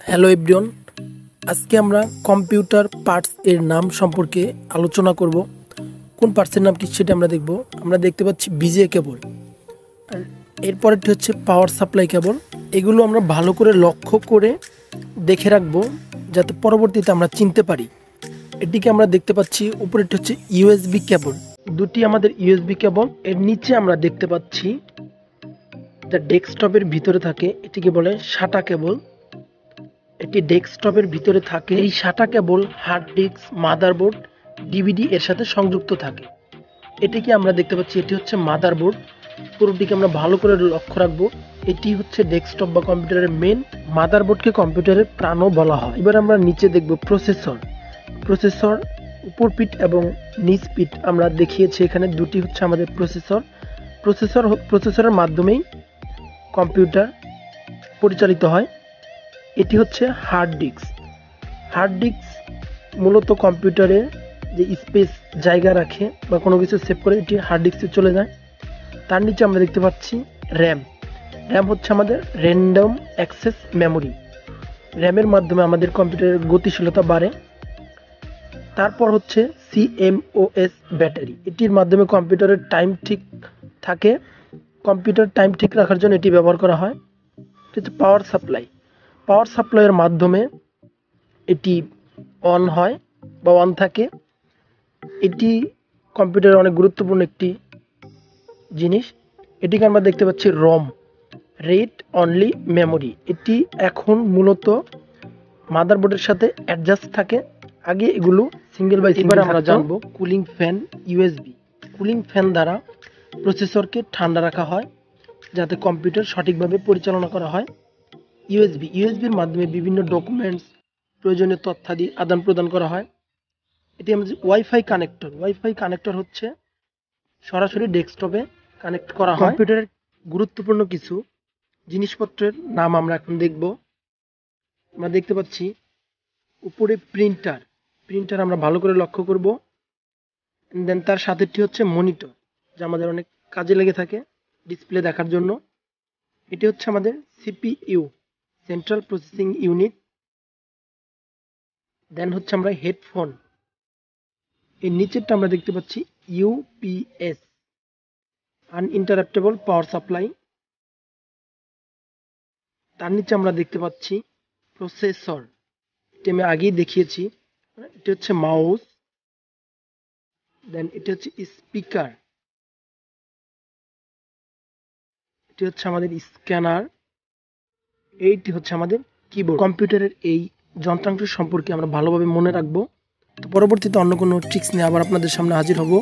Hello everyone, আজকে আমরা computer parts এর নাম সম্পর্কে আলোচনা করব। কোন পার্টসের নাম কি সেটা আমরা দেখব। আমরা দেখতে পাচ্ছি বিজে কেবল, আর এরপরেরটি হচ্ছে পাওয়ার সাপ্লাই কেবল। এগুলো আমরা ভালো করে লক্ষ্য করে দেখে রাখবো যাতে পরবর্তীতে আমরা চিনতে পারি। এটিকে আমরা দেখতে পাচ্ছি উপরেরটি হচ্ছে ইউএসবি কেবল, দুটি আমাদের ইউএসবি কেবল। এর নিচে আমরা দেখতে পাচ্ছি যা ডেস্কটপের ভিতরে থাকে এটিকে বলে সাটা কেবল। এটি ডেস্কটপের ভিতরে থাকে। এই সাটা কেবল হার্ড ডিস্ক, মাদারবোর্ড, ডিভিডি এর সাথে সংযুক্ত থাকে। এটিকে আমরা দেখতে পাচ্ছি, এটি হচ্ছে মাদারবোর্ড। পুরোটিকে আমরা ভালো করে লক্ষ্য রাখবো। এটি হচ্ছে ডেস্কটপ বা কম্পিউটারের মেন। মাদারবোর্ডকে কম্পিউটারের প্রাণও বলা হয়। এবার আমরা নিচে দেখব প্রসেসর। প্রসেসর উপর পিঠ এবং নিচ পিঠ আমরা দেখিয়েছি এখানে। দুটি হচ্ছে আমাদের প্রসেসরের মাধ্যমেই কম্পিউটার পরিচালিত হয়। এটি হচ্ছে হার্ড ডিস্ক। হার্ড ডিস্ক মূলত কম্পিউটারে যে স্পেস জায়গা রাখে বা কোনো কিছু সেভ করে, এটি হার্ড ডিস্কে চলে যায়। তার নিচে আমরা দেখতে পাচ্ছি র্যাম। র্যাম হচ্ছে আমাদের র্যান্ডম অ্যাক্সেস মেমোরি। র্যামের মাধ্যমে আমাদের কম্পিউটারের গতিশীলতা বাড়ে। তারপর হচ্ছে সিএমওএস ব্যাটারি। এটির মাধ্যমে কম্পিউটারের টাইম ঠিক থাকে। কম্পিউটার টাইম ঠিক রাখার জন্য এটি ব্যবহার করা হয়। এটি হচ্ছে পাওয়ার সাপ্লাই। পাওয়ার সাপ্লাইয়ের মাধ্যমে এটি অন হয় বা অন থাকে। এটি কম্পিউটারের অনেক গুরুত্বপূর্ণ একটি জিনিস। এটিকে আমরা দেখতে পাচ্ছি রম, রেড অনলি মেমোরি। এটি এখন মূলত মাদারবোর্ডের সাথে অ্যাডজাস্ট থাকে। আগে এগুলো সিঙ্গেল বাই সিঙ্গেল। এবার আমরা জানবো cooling fan, USB. Cooling fan দ্বারা প্রসেসরকে ঠান্ডা রাখা হয় যাতে কম্পিউটার সঠিকভাবে পরিচালনা করা হয়। ইউএসবির মাধ্যমে বিভিন্ন ডকুমেন্টস, প্রয়োজনীয় তথ্যাদি আদান প্রদান করা হয়। এটি আমাদের ওয়াইফাই কানেক্টর। ওয়াইফাই কানেক্টর হচ্ছে সরাসরি ডেস্কটপে কানেক্ট করা হয়। কম্পিউটারের গুরুত্বপূর্ণ কিছু জিনিসপত্রের নাম আমরা এখন দেখব। আমরা দেখতে পাচ্ছি উপরে প্রিন্টার। প্রিন্টার আমরা ভালো করে লক্ষ্য করব। দেন তার সাথেটি হচ্ছে মনিটর, যা আমাদের অনেক কাজে লেগে থাকে ডিসপ্লে দেখার জন্য। এটি হচ্ছে আমাদের সিপিইউ, সেন্ট্রাল প্রসেসিং ইউনিট। দেন হচ্ছে আমরা হেডফোন। এর নিচেরটা আমরা দেখতে পাচ্ছি ইউপিএস, আনইন্টারাপ্টেবল পাওয়ার সাপ্লাই। তার নিচে আমরা দেখতে পাচ্ছি প্রসেসর। এটি আমি আগেই দেখিয়েছি। এটি হচ্ছে মাউস। দেন এটি হচ্ছে স্পিকার। এটি হচ্ছে আমাদের স্ক্যানার। এইটি হচ্ছে আমাদের কিবোর্ড। কম্পিউটারের এই যন্ত্রাংশ সম্পর্কে আমরা ভালোভাবে মনে রাখবো। তো পরবর্তীতে অন্য কোনো ট্রিক্স নিয়ে আবার আপনাদের সামনে হাজির হব।